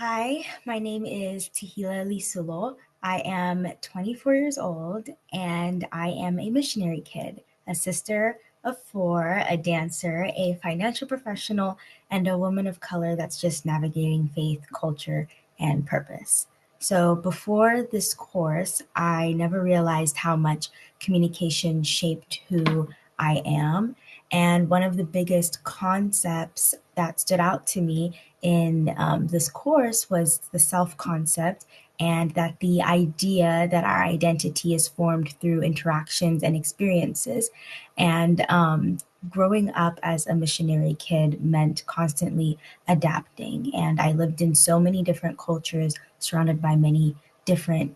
Hi, my name is Tehillah Lisulo. I am 24 years old and I am a missionary kid, a sister of four, a dancer, a financial professional, and a woman of color that's just navigating faith, culture, and purpose. So before this course, I never realized how much communication shaped who I am. And one of the biggest concepts that stood out to me in this course was the self concept, and that the idea that our identity is formed through interactions and experiences. And growing up as a missionary kid meant constantly adapting. And I lived in so many different cultures, surrounded by many different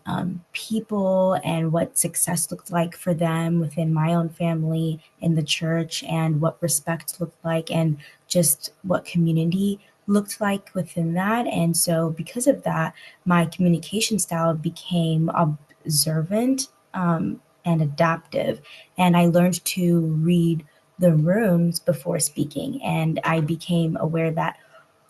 people, and what success looked like for them within my own family, in the church, and what respect looked like, and just what community looked like within that. And so, because of that, my communication style became observant and adaptive. And I learned to read the rooms before speaking. And I became aware that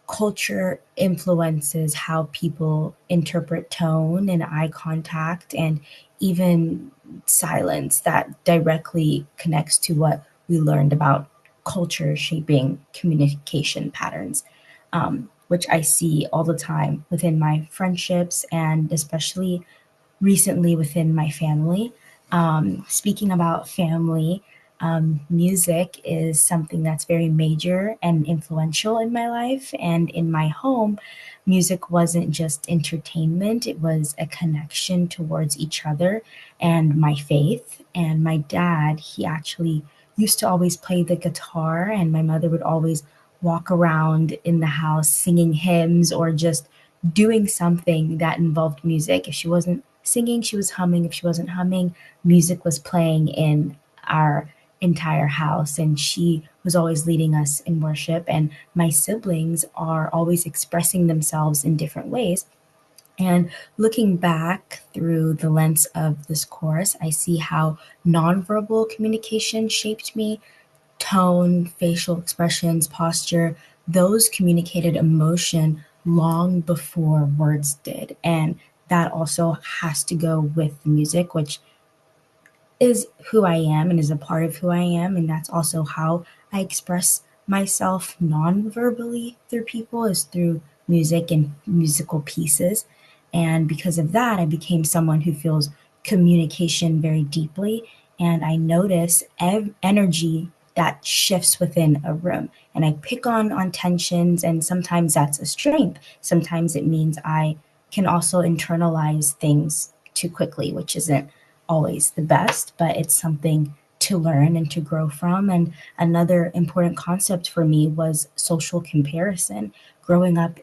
culture influences how people interpret tone and eye contact, and even silence that directly connects to what we learned about culture shaping communication patterns, which I see all the time within my friendships and especially recently within my family. Speaking about family, music is something that's very major and influential in my life. And in my home, music wasn't just entertainment, it was a connection towards each other and my faith. And my dad, he actually used to always play the guitar, and my mother would always walk around in the house singing hymns or just doing something that involved music. If she wasn't singing, she was humming. If she wasn't humming, music was playing in our entire house. And she was always leading us in worship. And my siblings are always expressing themselves in different ways. And looking back through the lens of this course, I see how nonverbal communication shaped me. Tone, facial expressions, posture, those communicated emotion long before words did. And that also has to go with music, which is who I am and is a part of who I am. And that's also how I express myself non-verbally through people, is through music and musical pieces. And because of that, I became someone who feels communication very deeply. And I notice energy that shifts within a room. And I pick on tensions, and sometimes that's a strength. Sometimes it means I can also internalize things too quickly, which isn't always the best, but it's something to learn and to grow from. And another important concept for me was social comparison. Growing up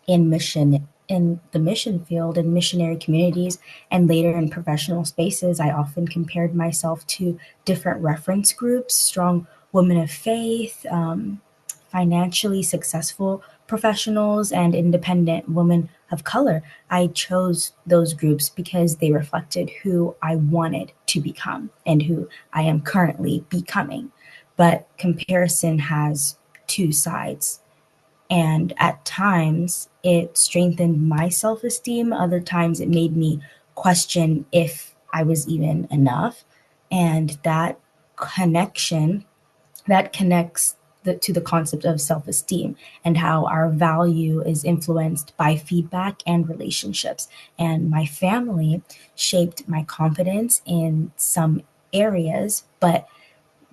in mission, in the mission field, in missionary communities, and later in professional spaces, I often compared myself to different reference groups: strong women of faith, financially successful professionals, and independent women of color. I chose those groups because they reflected who I wanted to become and who I am currently becoming. But comparison has two sides. And at times it strengthened my self esteem, other times it made me question if I was even enough. And that connection that connects to the concept of self esteem, and how our value is influenced by feedback and relationships. And my family shaped my confidence in some areas, but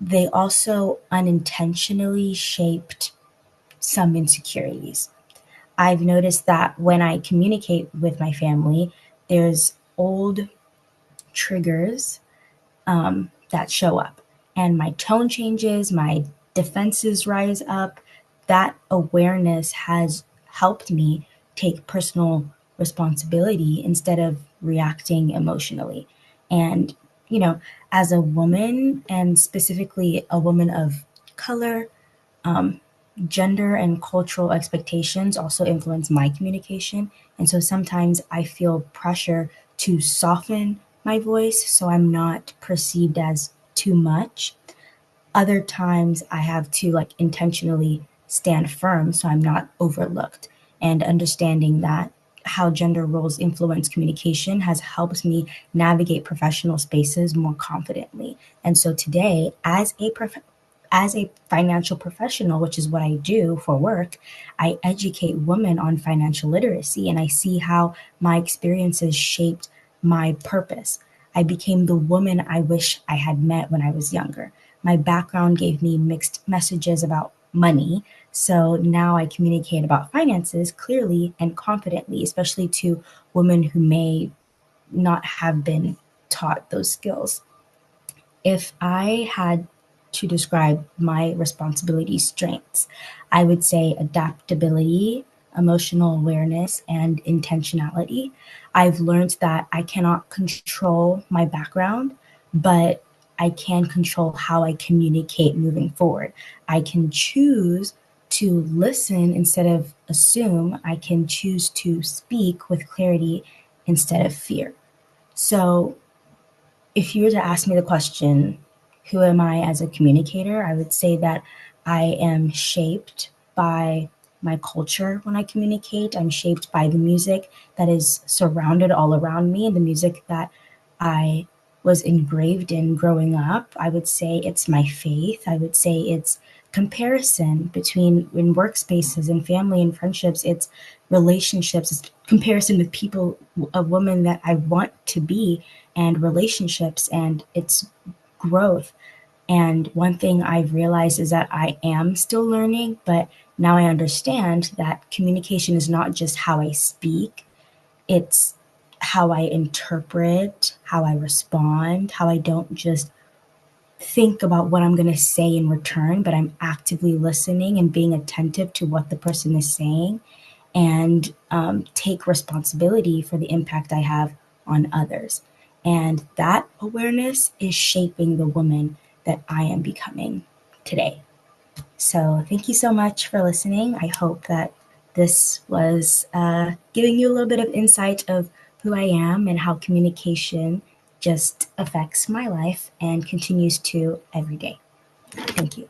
they also unintentionally shaped some insecurities. I've noticed that when I communicate with my family, there's old triggers that show up, and my tone changes, my defenses rise up. That awareness has helped me take personal responsibility instead of reacting emotionally. And, you know, as a woman, and specifically a woman of color, gender and cultural expectations also influence my communication. And so sometimes I feel pressure to soften my voice so I'm not perceived as too much. Other times I have to like intentionally stand firm so I'm not overlooked. and understanding that how gender roles influence communication has helped me navigate professional spaces more confidently. And so today, as a financial professional, which is what I do for work, I educate women on financial literacy, and I see how my experiences shaped my purpose. I became the woman I wish I had met when I was younger. My background gave me mixed messages about money, so now I communicate about finances clearly and confidently, especially to women who may not have been taught those skills. If I had to describe my responsibility strengths, I would say adaptability, emotional awareness, and intentionality. I've learned that I cannot control my background, but I can control how I communicate moving forward. I can choose to listen instead of assume. I can choose to speak with clarity instead of fear. So, if you were to ask me the question, who am I as a communicator? I would say that I am shaped by my culture when I communicate. I'm shaped by the music that is surrounded all around me and the music that I was engraved in growing up. I would say it's my faith. I would say it's comparison between in workspaces and family and friendships. It's relationships. It's comparison with people, a woman that I want to be, and relationships, and its growth. And one thing I've realized is that I am still learning, but now I understand that communication is not just how I speak, it's how I interpret, how I respond, how I don't just think about what I'm going to say in return, but I'm actively listening and being attentive to what the person is saying, and take responsibility for the impact I have on others. And that awareness is shaping the woman that I am becoming today. So, thank you so much for listening. I hope that this was giving you a little bit of insight of who I am and how communication just affects my life and continues to every day. Thank you.